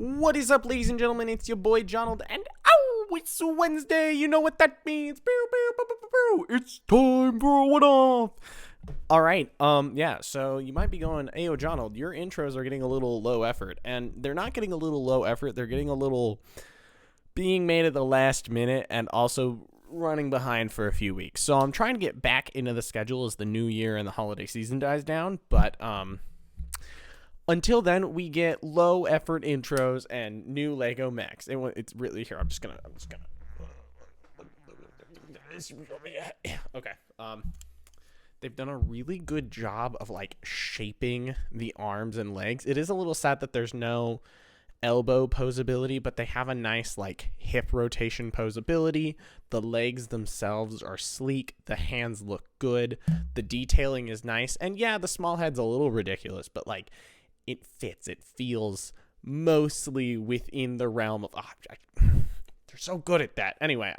What is up, ladies and gentlemen? It's your boy Jonald, and it's Wednesday. You know what that means? Pew, pew, pew, pew, pew, pew. It's time for a one-off. All right. Yeah. So you might be going, "Ayo, Jonald, your intros are getting a little low effort," and they're not getting a little low effort. They're getting a little being made at the last minute, and also running behind for a few weeks. So I'm trying to get back into the schedule as the new year and the holiday season dies down, but until then, we get low effort intros and new Lego mechs. It's really here. I'm just gonna. Okay. They've done a really good job of like shaping the arms and legs. It is a little sad that there's no elbow posability, but they have a nice like hip rotation posability. The legs themselves are sleek. The hands look good. The detailing is nice. And yeah, the small head's a little ridiculous, but like, it fits. It feels mostly within the realm of. They're so good at that. Anyway,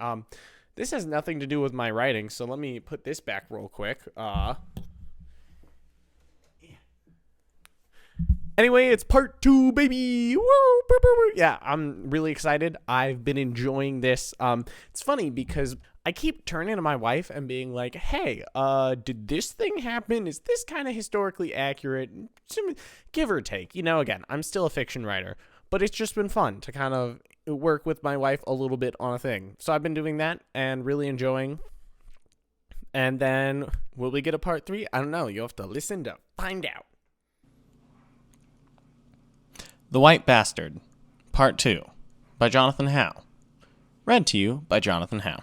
this has nothing to do with my writing, so let me put this back real quick. Anyway, it's part 2, baby. Woo! Yeah, I'm really excited. I've been enjoying this. It's funny because I keep turning to my wife and being like, "Hey, did this thing happen? Is this kind of historically accurate?" Give or take. You know, again, I'm still a fiction writer, but it's just been fun to kind of work with my wife a little bit on a thing. So I've been doing that and really enjoying. And then, will we get a part 3? I don't know. You'll have to listen to find out. The White Bastard, Part 2, by Jonathan Howe. Read to you by Jonathan Howe.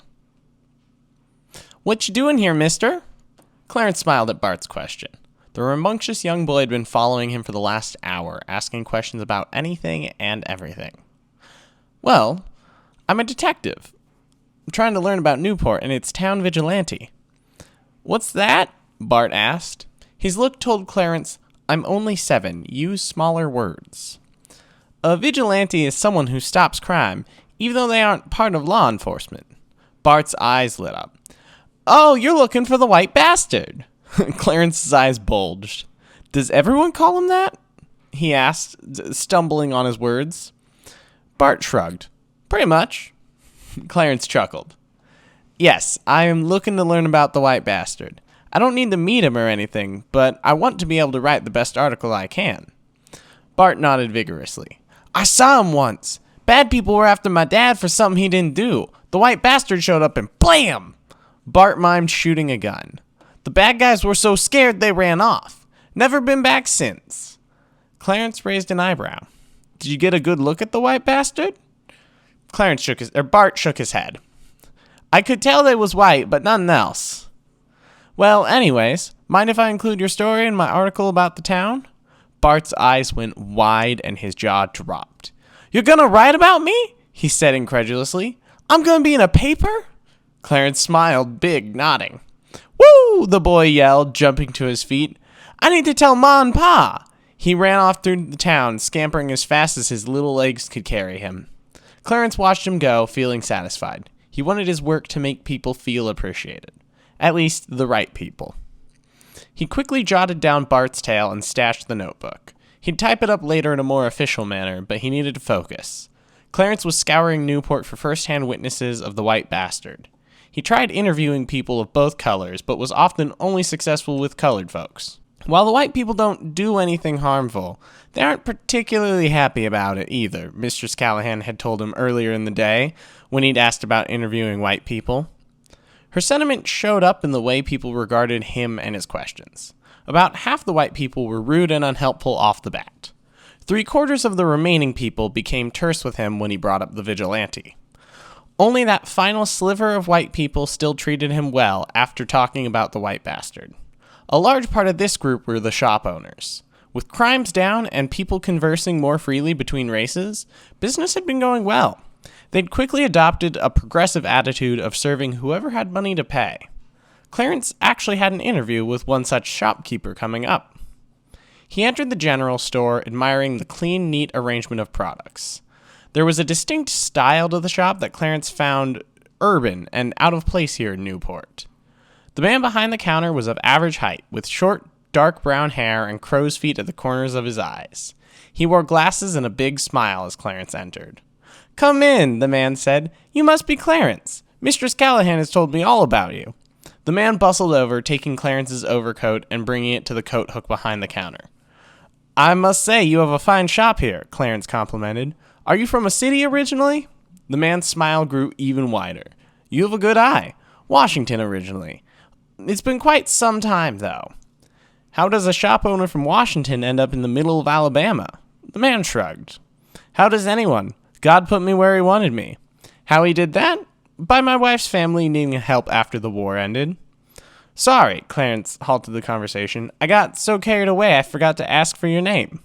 "What you doing here, mister?" Clarence smiled at Bart's question. The rambunctious young boy had been following him for the last hour, asking questions about anything and everything. "Well, I'm a detective. I'm trying to learn about Newport and its town vigilante." "What's that?" Bart asked. His look told Clarence, "I'm only 7. Use smaller words." "A vigilante is someone who stops crime, even though they aren't part of law enforcement." Bart's eyes lit up. "Oh, you're looking for the White Bastard." Clarence's eyes bulged. "Does everyone call him that?" he asked, stumbling on his words. Bart shrugged. "Pretty much." Clarence chuckled. "Yes, I am looking to learn about the White Bastard. I don't need to meet him or anything, but I want to be able to write the best article I can." Bart nodded vigorously. "I saw him once. Bad people were after my dad for something he didn't do. The White Bastard showed up and blam!" Bart mimed shooting a gun. "The bad guys were so scared they ran off. Never been back since." Clarence raised an eyebrow. "Did you get a good look at the White Bastard?" Bart shook his head. "I could tell they was white, but nothing else." "Well, anyways, mind if I include your story in my article about the town?" Bart's eyes went wide and his jaw dropped. "You're gonna write about me?" he said incredulously. "I'm gonna be in a paper?" Clarence smiled big, nodding. "Woo!" the boy yelled, jumping to his feet. "I need to tell Ma and Pa." He ran off through the town, scampering as fast as his little legs could carry him. Clarence watched him go, feeling satisfied. He wanted his work to make people feel appreciated. At least, the right people. He quickly jotted down Bart's tale and stashed the notebook. He'd type it up later in a more official manner, but he needed to focus. Clarence was scouring Newport for first-hand witnesses of the White Bastard. He tried interviewing people of both colors, but was often only successful with colored folks. While the white people don't do anything harmful, they aren't particularly happy about it either, Mistress Callahan had told him earlier in the day when he'd asked about interviewing white people. Her sentiment showed up in the way people regarded him and his questions. About half the white people were rude and unhelpful off the bat. 3/4 of the remaining people became terse with him when he brought up the vigilante. Only that final sliver of white people still treated him well after talking about the White Bastard. A large part of this group were the shop owners. With crimes down and people conversing more freely between races, business had been going well. They'd quickly adopted a progressive attitude of serving whoever had money to pay. Clarence actually had an interview with one such shopkeeper coming up. He entered the general store, admiring the clean, neat arrangement of products. There was a distinct style to the shop that Clarence found urban and out of place here in Newport. The man behind the counter was of average height, with short, dark brown hair and crow's feet at the corners of his eyes. He wore glasses and a big smile as Clarence entered. "Come in," the man said. "You must be Clarence. Mistress Callahan has told me all about you." The man bustled over, taking Clarence's overcoat and bringing it to the coat hook behind the counter. "I must say you have a fine shop here," Clarence complimented. "Are you from a city originally?" The man's smile grew even wider. "You have a good eye. Washington originally. It's been quite some time, though." "How does a shop owner from Washington end up in the middle of Alabama?" The man shrugged. "How does anyone? God put me where he wanted me." "How he did that?" "By my wife's family needing help after the war ended." "Sorry," Clarence halted the conversation. "I got so carried away I forgot to ask for your name."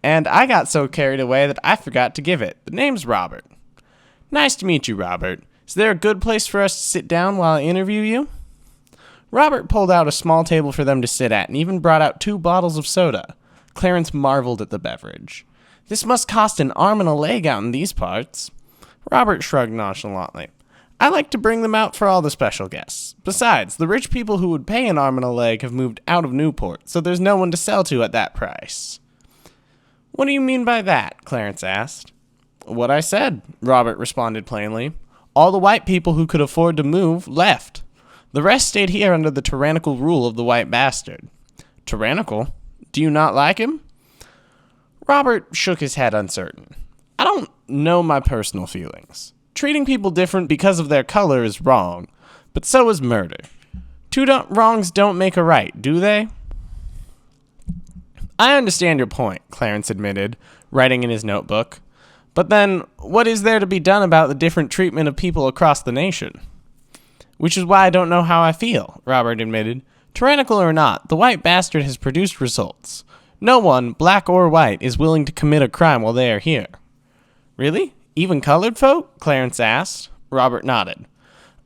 "And I got so carried away that I forgot to give it. The name's Robert." "Nice to meet you, Robert. Is there a good place for us to sit down while I interview you?" Robert pulled out a small table for them to sit at and even brought out 2 bottles of soda. Clarence marveled at the beverage. "This must cost an arm and a leg out in these parts." Robert shrugged nonchalantly. "I like to bring them out for all the special guests. Besides, the rich people who would pay an arm and a leg have moved out of Newport, so there's no one to sell to at that price." "What do you mean by that?" Clarence asked. "What I said," Robert responded plainly. "All the white people who could afford to move left. The rest stayed here under the tyrannical rule of the white bastard." "Tyrannical? Do you not like him?" Robert shook his head uncertain. "I don't know my personal feelings. Treating people different because of their color is wrong, but so is murder. 2 wrongs don't make a right, do they?" "I understand your point," Clarence admitted, writing in his notebook. "But then, what is there to be done about the different treatment of people across the nation?" "Which is why I don't know how I feel," Robert admitted. "Tyrannical or not, the white bastard has produced results. No one, black or white, is willing to commit a crime while they are here." "Really? Even colored folk?" Clarence asked. Robert nodded.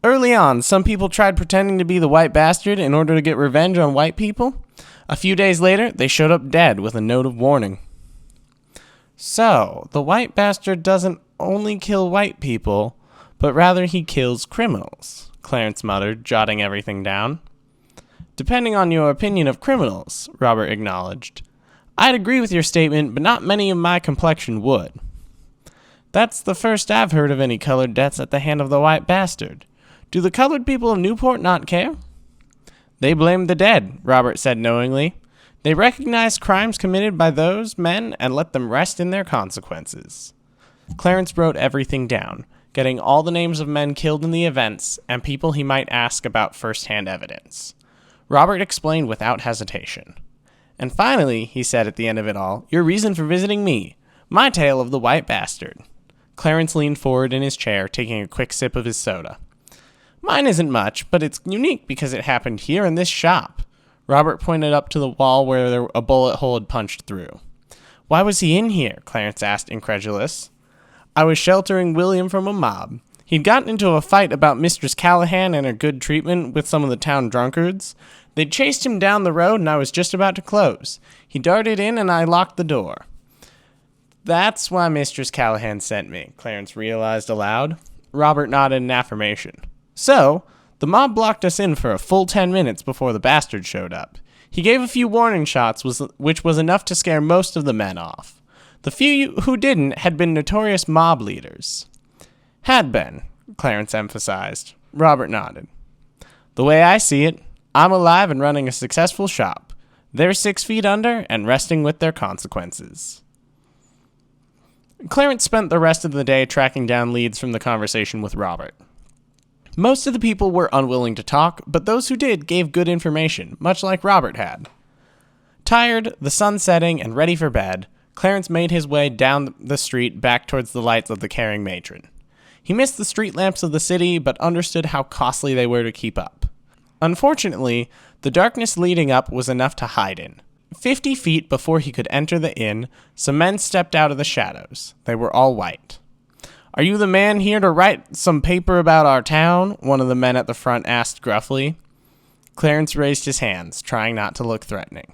"Early on, some people tried pretending to be the white bastard in order to get revenge on white people. A few days later, they showed up dead with a note of warning." "So, the white bastard doesn't only kill white people, but rather he kills criminals," Clarence muttered, jotting everything down. "Depending on your opinion of criminals," Robert acknowledged. "I'd agree with your statement, but not many of my complexion would." "That's the first I've heard of any colored deaths at the hand of the white bastard. Do the colored people of Newport not care?" "They blame the dead," Robert said knowingly. "They recognize crimes committed by those men and let them rest in their consequences." Clarence wrote everything down, getting all the names of men killed in the events and people he might ask about first-hand evidence. Robert explained without hesitation. "And finally," he said at the end of it all, "your reason for visiting me. My tale of the white bastard." Clarence leaned forward in his chair, taking a quick sip of his soda. "Mine isn't much, but it's unique because it happened here in this shop." Robert pointed up to the wall where a bullet hole had punched through. "Why was he in here?" Clarence asked, incredulous. "I was sheltering William from a mob. He'd gotten into a fight about Mistress Callahan and her good treatment with some of the town drunkards. They'd chased him down the road and I was just about to close. He darted in and I locked the door." "That's why Mistress Callahan sent me," Clarence realized aloud. Robert nodded in affirmation. "So, the mob blocked us in for a full 10 minutes before the bastard showed up. He gave a few warning shots, which was enough to scare most of the men off. The few who didn't had been notorious mob leaders." "Had been," Clarence emphasized. Robert nodded. "The way I see it, I'm alive and running a successful shop. They're 6 feet under and resting with their consequences." Clarence spent the rest of the day tracking down leads from the conversation with Robert. Most of the people were unwilling to talk, but those who did gave good information, much like Robert had. Tired, the sun setting, and ready for bed, Clarence made his way down the street back towards the lights of the caring matron. He missed the street lamps of the city, but understood how costly they were to keep up. Unfortunately, the darkness leading up was enough to hide in. 50 feet before he could enter the inn, some men stepped out of the shadows. They were all white. "Are you the man here to write some paper about our town?" one of the men at the front asked gruffly. Clarence raised his hands, trying not to look threatening.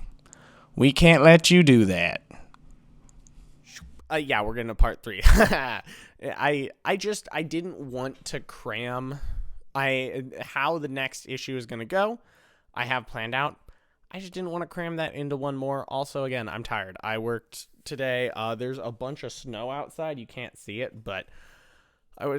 "We can't let you do that." Yeah, we're getting to part 3. I didn't want to cram how the next issue is going to go. I have planned out. I just didn't want to cram that into one more. Also, again, I'm tired. I worked today. There's a bunch of snow outside. You can't see it, but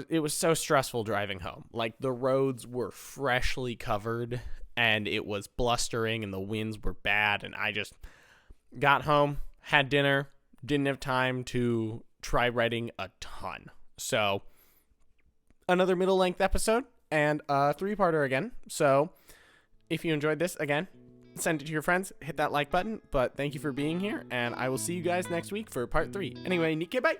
it was so stressful driving home. Like, the roads were freshly covered and it was blustering and the winds were bad, and I just got home, had dinner, didn't have time to try writing a ton. So, another middle length episode and a 3-parter again. So, if you enjoyed this, again, send it to your friends, hit that like button. But thank you for being here, and I will see you guys next week for part 3. Anyway, Nikke, bye!